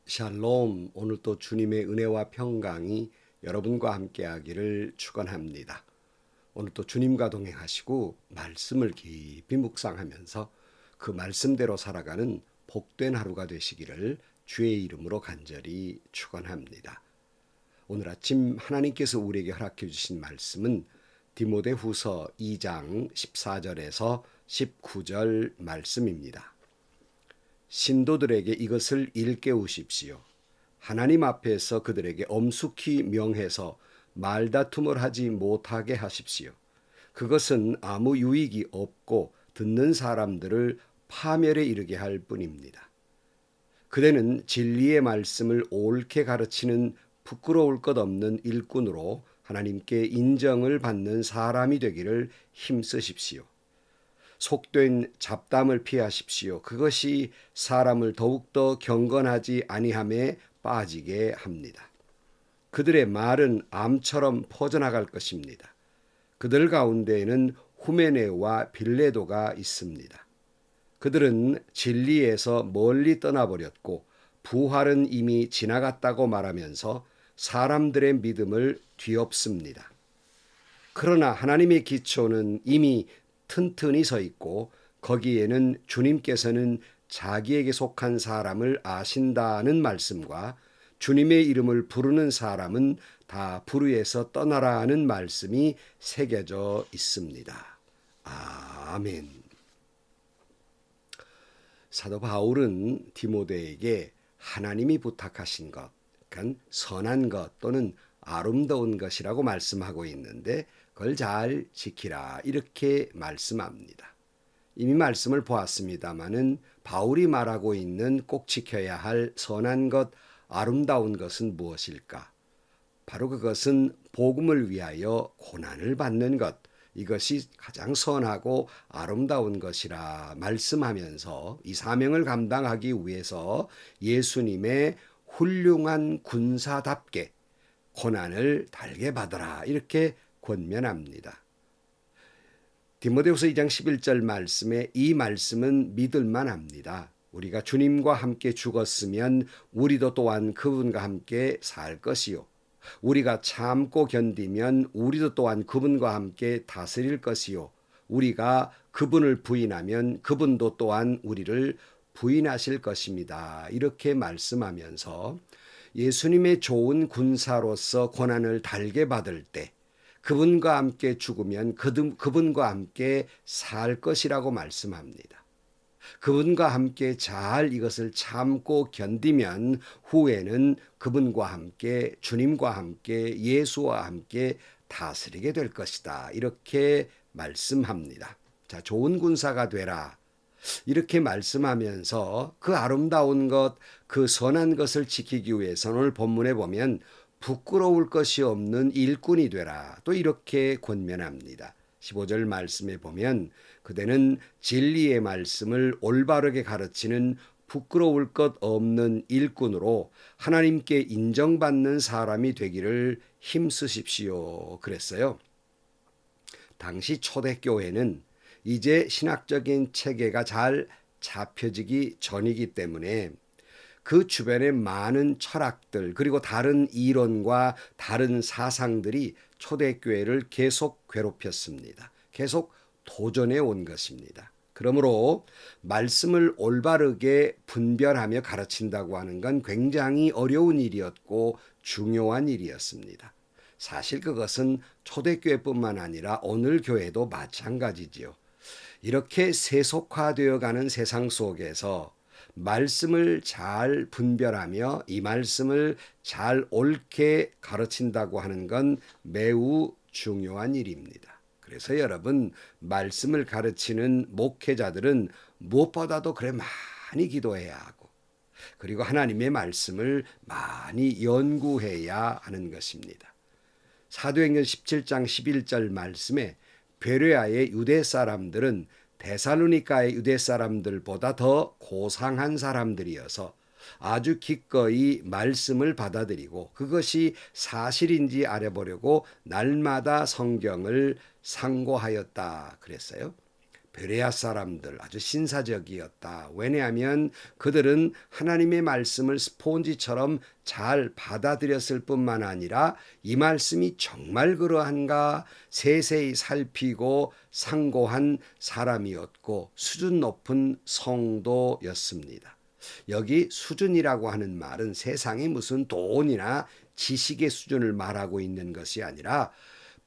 샬롬, 오늘 또 주님의 은혜와 평강이 여러분과 함께하기를 축원합니다. 오늘 또 주님과 동행하시고 말씀을 깊이 묵상하면서 그 말씀대로 살아가는 복된 하루가 되시기를 주의 이름으로 간절히 축원합니다. 오늘 아침 하나님께서 우리에게 허락해 주신 말씀은 디모데후서 2장 14절에서 19절 말씀입니다. 신도들에게 이것을 일깨우십시오. 하나님 앞에서 그들에게 엄숙히 명해서 말다툼을 하지 못하게 하십시오. 그것은 아무 유익이 없고 듣는 사람들을 파멸에 이르게 할 뿐입니다. 그대는 진리의 말씀을 옳게 가르치는 부끄러울 것 없는 일꾼으로 하나님께 인정을 받는 사람이 되기를 힘쓰십시오. 속된 잡담을 피하십시오. 그것이 사람을 더욱더 경건하지 아니함에 빠지게 합니다. 그들의 말은 암처럼 퍼져나갈 것입니다. 그들 가운데에는 후메네와 빌레도가 있습니다. 그들은 진리에서 멀리 떠나버렸고 부활은 이미 지나갔다고 말하면서 사람들의 믿음을 뒤엎습니다. 그러나 하나님의 기초는 이미 튼튼히 서 있고 거기에는 주님께서는 자기에게 속한 사람을 아신다는 말씀과 주님의 이름을 부르는 사람은 다 불의에서 떠나라는 말씀이 새겨져 있습니다. 아멘. 사도 바울은 디모데에게 하나님이 부탁하신 것, 그러니까 선한 것 또는 아름다운 것이라고 말씀하고 있는데 그걸 잘 지키라 이렇게 말씀합니다. 이미 말씀을 보았습니다마는 바울이 말하고 있는 꼭 지켜야 할 선한 것, 아름다운 것은 무엇일까? 바로 그것은 복음을 위하여 고난을 받는 것, 이것이 가장 선하고 아름다운 것이라 말씀하면서 이 사명을 감당하기 위해서 예수님의 훌륭한 군사답게 고난을 달게 받으라 이렇게 권면합니다. 디모데후서 2장 11절 말씀에 이 말씀은 믿을만 합니다. 우리가 주님과 함께 죽었으면 우리도 또한 그분과 함께 살 것이요. 우리가 참고 견디면 우리도 또한 그분과 함께 다스릴 것이요. 우리가 그분을 부인하면 그분도 또한 우리를 부인하실 것입니다. 이렇게 말씀하면서 예수님의 좋은 군사로서 고난을 달게 받을 때 그분과 함께 죽으면 그분과 함께 살 것이라고 말씀합니다. 그분과 함께 잘 이것을 참고 견디면 후에는 그분과 함께 주님과 함께 예수와 함께 다스리게 될 것이다. 이렇게 말씀합니다. 자, 좋은 군사가 되라. 이렇게 말씀하면서 그 아름다운 것, 그 선한 것을 지키기 위해서는 오늘 본문에 보면 부끄러울 것이 없는 일꾼이 되라. 또 이렇게 권면합니다. 15절 말씀에 보면 그대는 진리의 말씀을 올바르게 가르치는 부끄러울 것 없는 일꾼으로 하나님께 인정받는 사람이 되기를 힘쓰십시오. 그랬어요. 당시 초대교회는 이제 신학적인 체계가 잘 잡혀지기 전이기 때문에 그 주변의 많은 철학들 그리고 다른 이론과 다른 사상들이 초대교회를 계속 괴롭혔습니다. 계속 도전해 온 것입니다. 그러므로 말씀을 올바르게 분별하며 가르친다고 하는 건 굉장히 어려운 일이었고 중요한 일이었습니다. 사실 그것은 초대교회뿐만 아니라 오늘 교회도 마찬가지지요. 이렇게 세속화되어 가는 세상 속에서 말씀을 잘 분별하며 이 말씀을 잘 옳게 가르친다고 하는 건 매우 중요한 일입니다. 그래서 여러분, 말씀을 가르치는 목회자들은 무엇보다도 그래 많이 기도해야 하고 그리고 하나님의 말씀을 많이 연구해야 하는 것입니다. 사도행전 17장 11절 말씀에 베레아의 유대 사람들은 데살로니가의 유대 사람들보다 더 고상한 사람들이어서 아주 기꺼이 말씀을 받아들이고 그것이 사실인지 알아보려고 날마다 성경을 상고하였다 그랬어요. 베레아 사람들 아주 신사적이었다. 왜냐하면 그들은 하나님의 말씀을 스폰지처럼 잘 받아들였을 뿐만 아니라 이 말씀이 정말 그러한가 세세히 살피고 상고한 사람이었고 수준 높은 성도였습니다. 여기 수준이라고 하는 말은 세상에 무슨 돈이나 지식의 수준을 말하고 있는 것이 아니라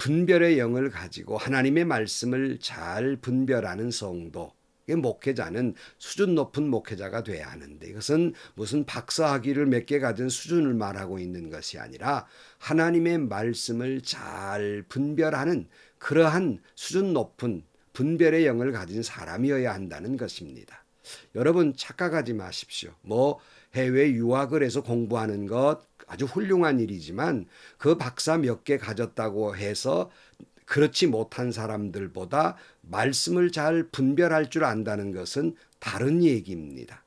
분별의 영을 가지고 하나님의 말씀을 잘 분별하는 성도, 목회자는 수준 높은 목회자가 돼야 하는데 이것은 무슨 박사학위를 몇 개 가진 수준을 말하고 있는 것이 아니라 하나님의 말씀을 잘 분별하는 그러한 수준 높은 분별의 영을 가진 사람이어야 한다는 것입니다. 여러분 착각하지 마십시오. 해외 유학을 해서 공부하는 것 아주 훌륭한 일이지만 그 박사 몇 개 가졌다고 해서 그렇지 못한 사람들보다 말씀을 잘 분별할 줄 안다는 것은 다른 얘기입니다.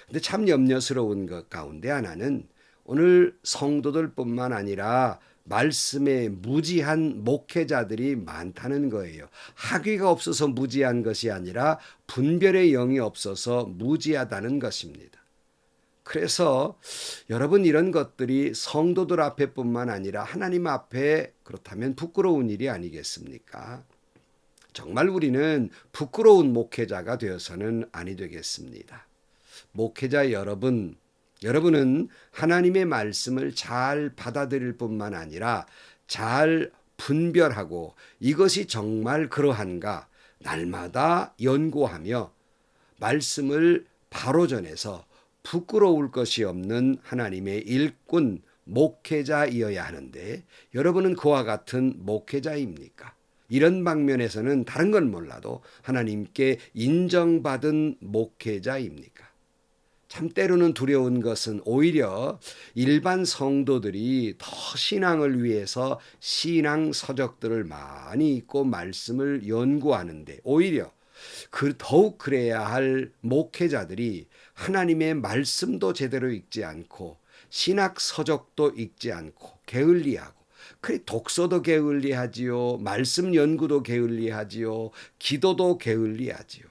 근데 참 염려스러운 것 가운데 하나는 오늘 성도들뿐만 아니라 말씀에 무지한 목회자들이 많다는 거예요. 학위가 없어서 무지한 것이 아니라 분별의 영이 없어서 무지하다는 것입니다. 그래서 여러분 이런 것들이 성도들 앞에뿐만 아니라 하나님 앞에 그렇다면 부끄러운 일이 아니겠습니까? 정말 우리는 부끄러운 목회자가 되어서는 아니 되겠습니다. 목회자 여러분은 하나님의 말씀을 잘 받아들일 뿐만 아니라 잘 분별하고 이것이 정말 그러한가 날마다 연구하며 말씀을 바로 전해서 부끄러울 것이 없는 하나님의 일꾼 목회자이어야 하는데 여러분은 그와 같은 목회자입니까? 이런 방면에서는 다른 건 몰라도 하나님께 인정받은 목회자입니까? 참 때로는 두려운 것은 오히려 일반 성도들이 더 신앙을 위해서 신앙 서적들을 많이 읽고 말씀을 연구하는데 오히려 더욱 그래야 할 목회자들이 하나님의 말씀도 제대로 읽지 않고 신학 서적도 읽지 않고 게을리하고 그래 독서도 게을리하지요. 말씀 연구도 게을리하지요. 기도도 게을리하지요.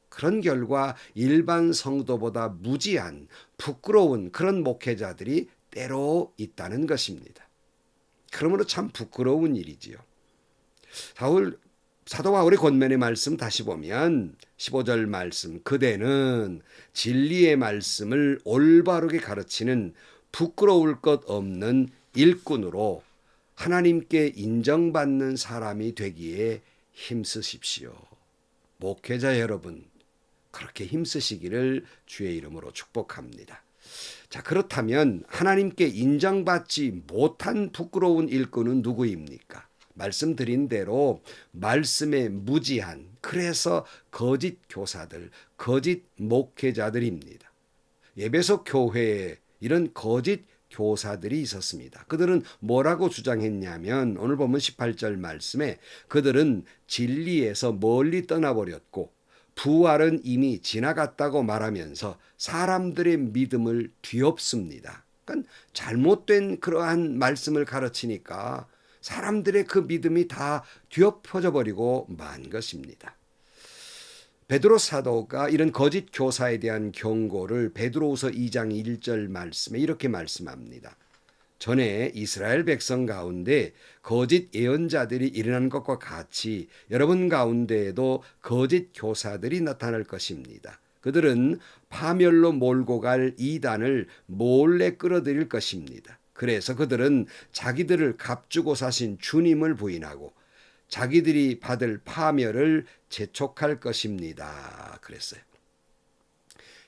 그런 결과 일반 성도보다 무지한 부끄러운 그런 목회자들이 때로 있다는 것입니다. 그러므로 참 부끄러운 일이지요. 사도 바울의 권면의 말씀 다시 보면 15절 말씀 그대는 진리의 말씀을 올바르게 가르치는 부끄러울 것 없는 일꾼으로 하나님께 인정받는 사람이 되기에 힘쓰십시오. 목회자 여러분 그렇게 힘쓰시기를 주의 이름으로 축복합니다. 자, 그렇다면 하나님께 인정받지 못한 부끄러운 일꾼은 누구입니까? 말씀드린 대로 말씀에 무지한 그래서 거짓 교사들, 거짓 목회자들입니다. 에베소 교회에 이런 거짓 교사들이 있었습니다. 그들은 뭐라고 주장했냐면 오늘 보면 18절 말씀에 그들은 진리에서 멀리 떠나버렸고 부활은 이미 지나갔다고 말하면서 사람들의 믿음을 뒤엎습니다. 그러니까 잘못된 그러한 말씀을 가르치니까 사람들의 그 믿음이 다 뒤엎어져 버리고 만 것입니다. 베드로 사도가 이런 거짓 교사에 대한 경고를 베드로후서 2장 1절 말씀에 이렇게 말씀합니다. 전에 이스라엘 백성 가운데 거짓 예언자들이 일어난 것과 같이 여러분 가운데에도 거짓 교사들이 나타날 것입니다. 그들은 파멸로 몰고 갈 이단을 몰래 끌어들일 것입니다. 그래서 그들은 자기들을 값주고 사신 주님을 부인하고 자기들이 받을 파멸을 재촉할 것입니다. 그랬어요.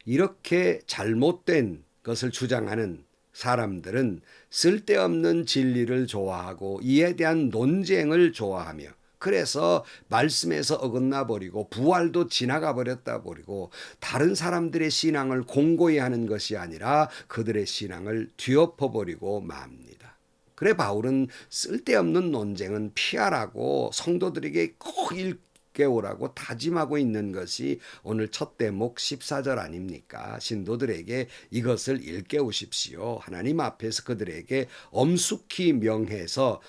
이렇게 잘못된 것을 주장하는 사람들은 쓸데없는 진리를 좋아하고 이에 대한 논쟁을 좋아하며 그래서 말씀에서 어긋나 버리고 부활도 지나가 버렸다 버리고 다른 사람들의 신앙을 공고히 하는 것이 아니라 그들의 신앙을 뒤엎어 버리고 맙니다. 그래 바울은 쓸데없는 논쟁은 피하라고 성도들에게 꼭 일깨우라고 다짐하고 있는 것이 오늘 첫 대목 14절 아닙니까? 신도들에게 이것을 일깨우십시오. 하나님 앞에서 그들에게 엄숙히 명해서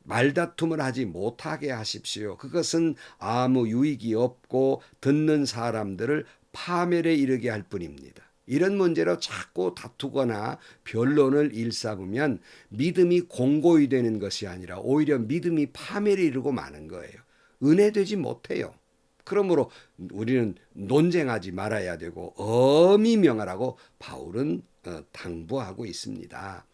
말다툼을 하지 못하게 하십시오. 그것은 아무 유익이 없고 듣는 사람들을 파멸에 이르게 할 뿐입니다. 이런 문제로 자꾸 다투거나 변론을 일삼으면 믿음이 공고히 되는 것이 아니라 오히려 믿음이 파멸에 이르고 마는 거예요. 은혜되지 못해요. 그러므로 우리는 논쟁하지 말아야 되고 엄히 명하라고 바울은 당부하고 있습니다.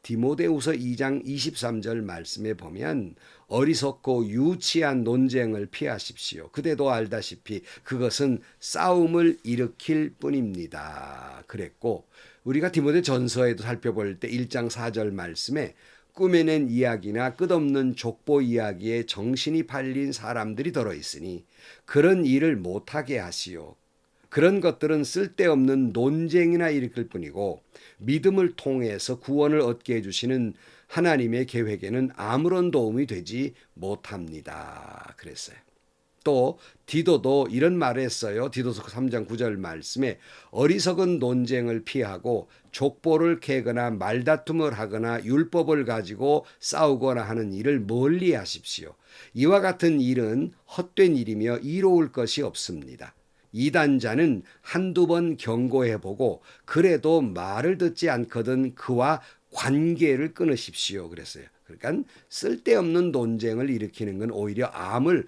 디모데후서 2장 23절 말씀에 보면 어리석고 유치한 논쟁을 피하십시오. 그대도 알다시피 그것은 싸움을 일으킬 뿐입니다. 그랬고 우리가 디모데 전서에도 살펴볼 때 1장 4절 말씀에 꾸며낸 이야기나 끝없는 족보 이야기에 정신이 팔린 사람들이 들어있으니 그런 일을 못하게 하시오. 그런 것들은 쓸데없는 논쟁이나 일으킬 뿐이고 믿음을 통해서 구원을 얻게 해주시는 하나님의 계획에는 아무런 도움이 되지 못합니다. 그랬어요. 또 디도도 이런 말을 했어요. 디도서 3장 9절 말씀에 어리석은 논쟁을 피하고 족보를 캐거나 말다툼을 하거나 율법을 가지고 싸우거나 하는 일을 멀리 하십시오. 이와 같은 일은 헛된 일이며 이로울 것이 없습니다. 이단자는 한두 번 경고해보고 그래도 말을 듣지 않거든 그와 관계를 끊으십시오. 그랬어요. 그러니까 쓸데없는 논쟁을 일으키는 건 오히려 암을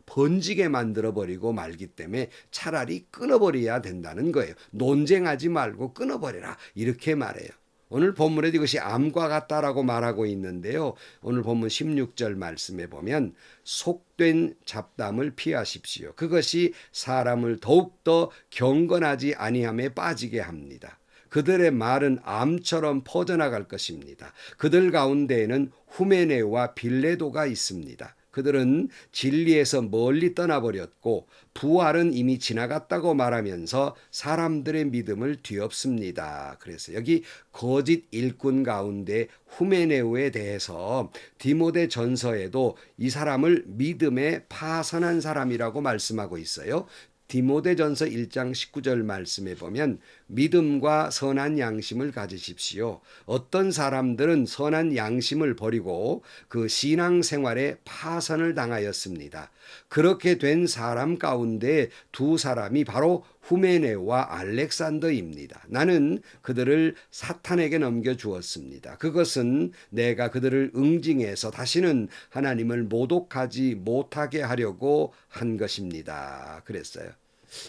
번지게 만들어버리고 말기 때문에 차라리 끊어버려야 된다는 거예요. 논쟁하지 말고 끊어버려라. 이렇게 말해요. 오늘 본문에도 이것이 암과 같다라고 말하고 있는데요. 오늘 본문 16절 말씀에 보면 속된 잡담을 피하십시오. 그것이 사람을 더욱더 경건하지 아니함에 빠지게 합니다. 그들의 말은 암처럼 퍼져나갈 것입니다. 그들 가운데에는 후메네와 빌레도가 있습니다. 그들은 진리에서 멀리 떠나버렸고 부활은 이미 지나갔다고 말하면서 사람들의 믿음을 뒤엎습니다. 그래서 여기 거짓 일꾼 가운데 후메네오에 대해서 디모데 전서에도 이 사람을 믿음에 파선한 사람이라고 말씀하고 있어요. 디모데전서 1장 19절 말씀에 보면 믿음과 선한 양심을 가지십시오. 어떤 사람들은 선한 양심을 버리고 그 신앙생활에 파선을 당하였습니다. 그렇게 된 사람 가운데 두 사람이 바로 후메네와 알렉산더입니다. 나는 그들을 사탄에게 넘겨주었습니다. 그것은 내가 그들을 응징해서 다시는 하나님을 모독하지 못하게 하려고 한 것입니다. 그랬어요.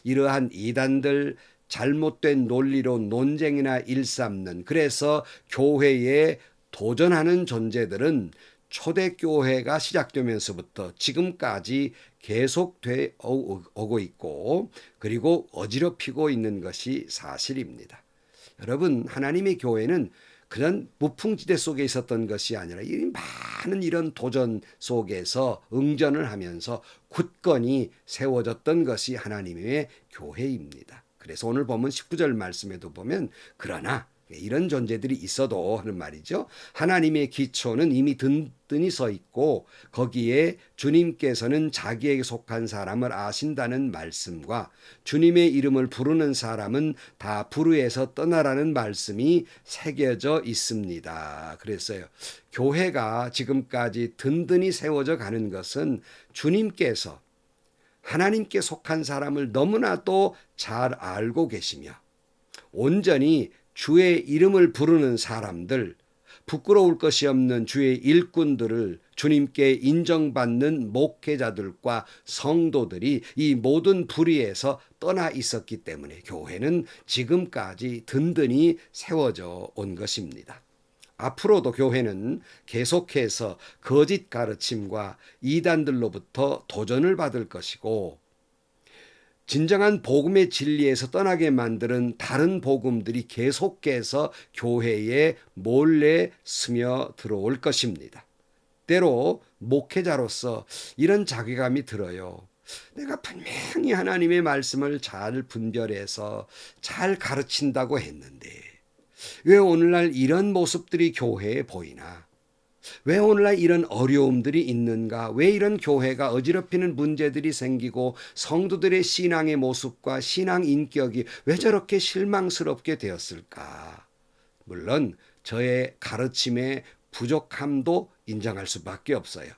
이러한 이단들 잘못된 논리로 논쟁이나 일삼는 그래서 교회에 도전하는 존재들은 초대교회가 시작되면서부터 지금까지 계속돼 오고 있고 그리고 어지럽히고 있는 것이 사실입니다. 여러분 하나님의 교회는 그런 무풍지대 속에 있었던 것이 아니라 이 많은 이런 도전 속에서 응전을 하면서 굳건히 세워졌던 것이 하나님의 교회입니다. 그래서 오늘 보면 19절 말씀에도 보면 그러나 이런 존재들이 있어도 하는 말이죠. 하나님의 기초는 이미 든든히 서 있고 거기에 주님께서는 자기에게 속한 사람을 아신다는 말씀과 주님의 이름을 부르는 사람은 다 불의에서 떠나라는 말씀이 새겨져 있습니다. 그랬어요. 교회가 지금까지 든든히 세워져 가는 것은 주님께서 하나님께 속한 사람을 너무나도 잘 알고 계시며 온전히 주의 이름을 부르는 사람들, 부끄러울 것이 없는 주의 일꾼들을 주님께 인정받는 목회자들과 성도들이 이 모든 불의에서 떠나 있었기 때문에 교회는 지금까지 든든히 세워져 온 것입니다. 앞으로도 교회는 계속해서 거짓 가르침과 이단들로부터 도전을 받을 것이고 진정한 복음의 진리에서 떠나게 만드는 다른 복음들이 계속해서 교회에 몰래 스며 들어올 것입니다. 때로 목회자로서 이런 자괴감이 들어요. 내가 분명히 하나님의 말씀을 잘 분별해서 잘 가르친다고 했는데 왜 오늘날 이런 모습들이 교회에 보이나? 왜 오늘날 이런 어려움들이 있는가? 왜 이런 교회가 어지럽히는 문제들이 생기고 성도들의 신앙의 모습과 신앙 인격이 왜 저렇게 실망스럽게 되었을까? 물론 저의 가르침에 부족함도 인정할 수밖에 없어요.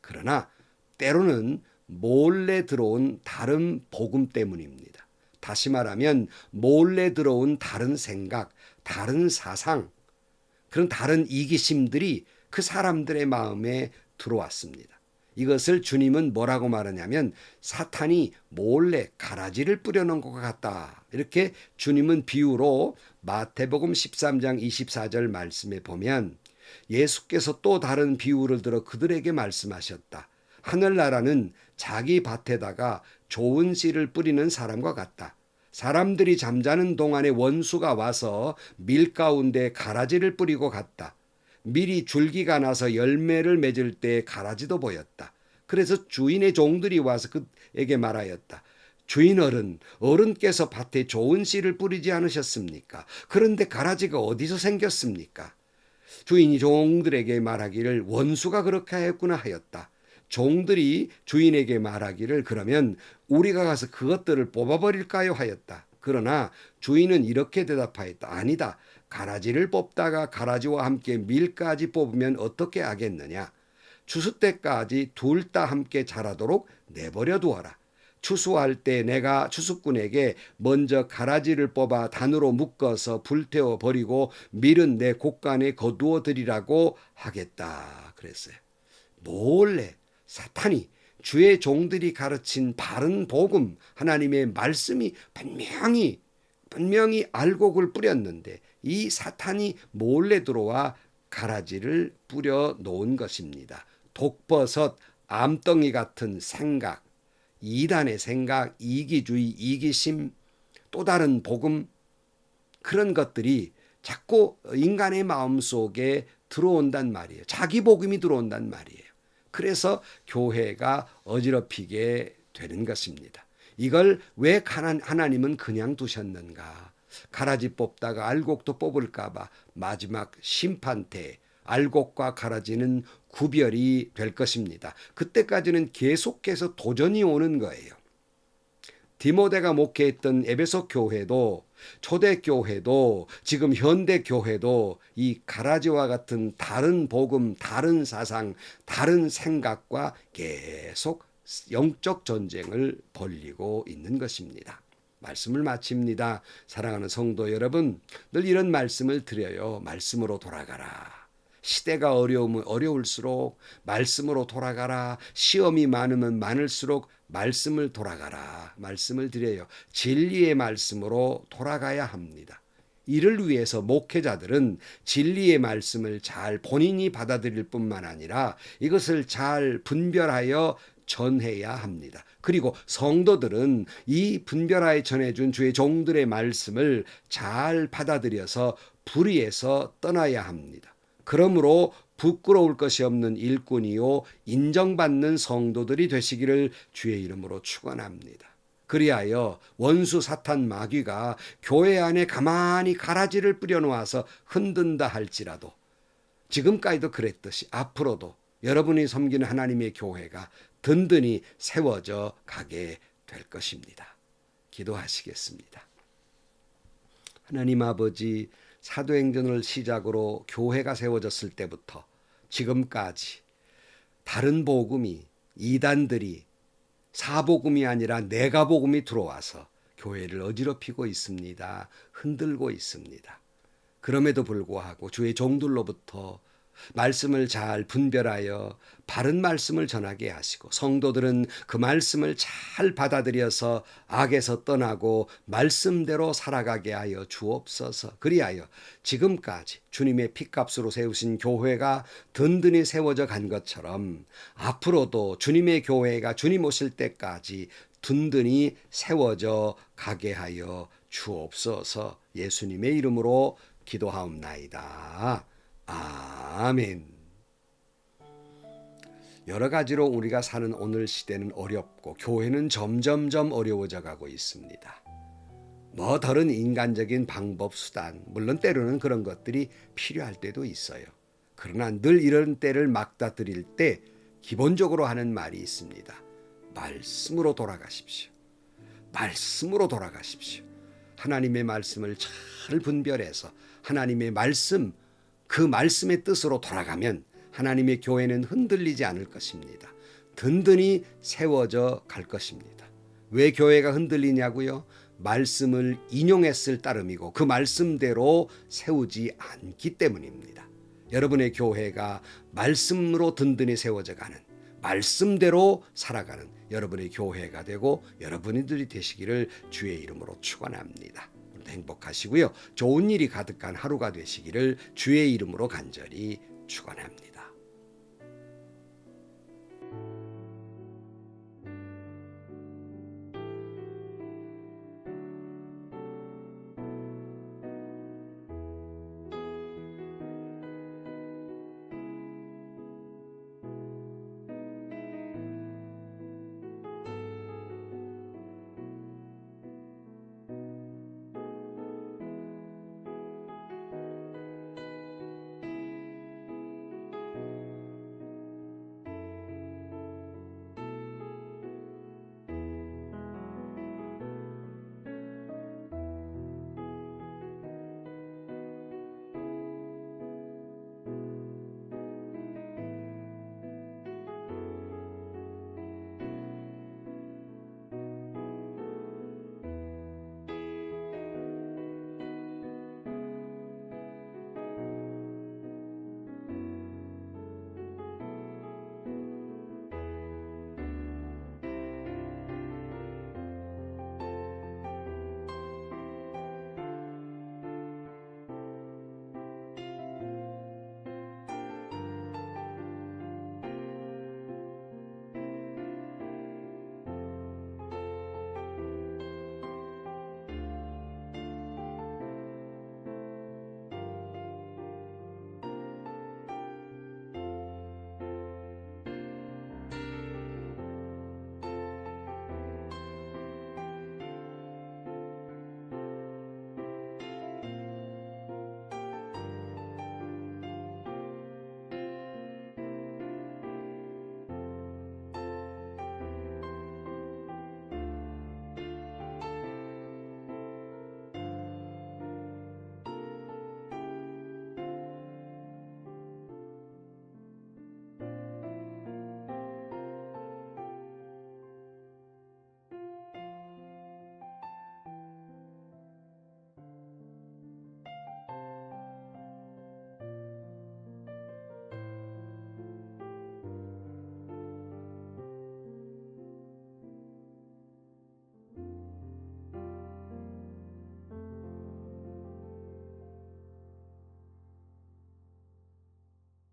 그러나 때로는 몰래 들어온 다른 복음 때문입니다. 다시 말하면 몰래 들어온 다른 생각, 다른 사상, 그런 다른 이기심들이 그 사람들의 마음에 들어왔습니다. 이것을 주님은 뭐라고 말하냐면 사탄이 몰래 가라지를 뿌려놓은 것 같다. 이렇게 주님은 비유로 마태복음 13장 24절 말씀에 보면 예수께서 또 다른 비유를 들어 그들에게 말씀하셨다. 하늘나라는 자기 밭에다가 좋은 씨를 뿌리는 사람과 같다. 사람들이 잠자는 동안에 원수가 와서 밀 가운데 가라지를 뿌리고 갔다. 밀이 줄기가 나서 열매를 맺을 때 가라지도 보였다. 그래서 주인의 종들이 와서 그에게 말하였다. 주인 어른께서 밭에 좋은 씨를 뿌리지 않으셨습니까? 그런데 가라지가 어디서 생겼습니까? 주인이 종들에게 말하기를 원수가 그렇게 하였구나 하였다. 종들이 주인에게 말하기를 그러면 우리가 가서 그것들을 뽑아버릴까요 하였다. 그러나 주인은 이렇게 대답하였다. 아니다. 가라지를 뽑다가 가라지와 함께 밀까지 뽑으면 어떻게 하겠느냐. 추수 때까지 둘 다 함께 자라도록 내버려 두어라. 추수할 때 내가 추수꾼에게 먼저 가라지를 뽑아 단으로 묶어서 불태워 버리고 밀은 내 곳간에 거두어 드리라고 하겠다. 그랬어요. 몰래 사탄이 주의 종들이 가르친 바른 복음, 하나님의 말씀이 분명히 알곡을 뿌렸는데 이 사탄이 몰래 들어와 가라지를 뿌려 놓은 것입니다. 독버섯, 암덩이 같은 생각, 이단의 생각, 이기주의, 이기심, 또 다른 복음, 그런 것들이 자꾸 인간의 마음속에 들어온단 말이에요. 자기 복음이 들어온단 말이에요. 그래서 교회가 어지럽히게 되는 것입니다. 이걸 왜 하나님은 그냥 두셨는가? 가라지 뽑다가 알곡도 뽑을까 봐 마지막 심판 때 알곡과 가라지는 구별이 될 것입니다. 그때까지는 계속해서 도전이 오는 거예요. 디모데가 목회했던 에베소 교회도 초대교회도 지금 현대교회도 이 가라지와 같은 다른 복음, 다른 사상, 다른 생각과 계속 영적 전쟁을 벌이고 있는 것입니다. 말씀을 마칩니다. 사랑하는 성도 여러분, 늘 이런 말씀을 드려요. 말씀으로 돌아가라. 시대가 어려울수록 말씀으로 돌아가라. 시험이 많으면 많을수록 말씀을 돌아가라. 말씀을 드려요. 진리의 말씀으로 돌아가야 합니다. 이를 위해서 목회자들은 진리의 말씀을 잘 본인이 받아들일 뿐만 아니라 이것을 잘 분별하여 전해야 합니다. 그리고 성도들은 이 분별하여 전해준 주의 종들의 말씀을 잘 받아들여서 불의에서 떠나야 합니다. 그러므로 부끄러울 것이 없는 일꾼이요 인정받는 성도들이 되시기를 주의 이름으로 축원합니다. 그리하여 원수 사탄 마귀가 교회 안에 가만히 가라지를 뿌려놓아서 흔든다 할지라도 지금까지도 그랬듯이 앞으로도 여러분이 섬기는 하나님의 교회가 든든히 세워져 가게 될 것입니다. 기도하시겠습니다. 하나님 아버지, 사도행전을 시작으로 교회가 세워졌을 때부터 지금까지 다른 복음이, 이단들이 사복음이 아니라 내가복음이 들어와서 교회를 어지럽히고 있습니다. 흔들고 있습니다. 그럼에도 불구하고 주의 종들로부터 말씀을 잘 분별하여 바른 말씀을 전하게 하시고 성도들은 그 말씀을 잘 받아들여서 악에서 떠나고 말씀대로 살아가게 하여 주옵소서. 그리하여 지금까지 주님의 피값으로 세우신 교회가 든든히 세워져 간 것처럼 앞으로도 주님의 교회가 주님 오실 때까지 든든히 세워져 가게 하여 주옵소서. 예수님의 이름으로 기도하옵나이다. 아멘. 여러 가지로 우리가 사는 오늘 시대는 어렵고 교회는 점점점 어려워져 가고 있습니다. 뭐 다른 인간적인 방법, 수단, 물론 때로는 그런 것들이 필요할 때도 있어요. 그러나 늘 이런 때를 막다드릴 때 기본적으로 하는 말이 있습니다. 말씀으로 돌아가십시오. 말씀으로 돌아가십시오. 하나님의 말씀을 잘 분별해서 하나님의 말씀 그 말씀의 뜻으로 돌아가면 하나님의 교회는 흔들리지 않을 것입니다. 든든히 세워져 갈 것입니다. 왜 교회가 흔들리냐고요? 말씀을 인용했을 따름이고 그 말씀대로 세우지 않기 때문입니다. 여러분의 교회가 말씀으로 든든히 세워져 가는, 말씀대로 살아가는 여러분의 교회가 되고 여러분들이 되시기를 주의 이름으로 축원합니다. 오늘도 행복하시고요. 좋은 일이 가득한 하루가 되시기를 주의 이름으로 간절히 축원합니다.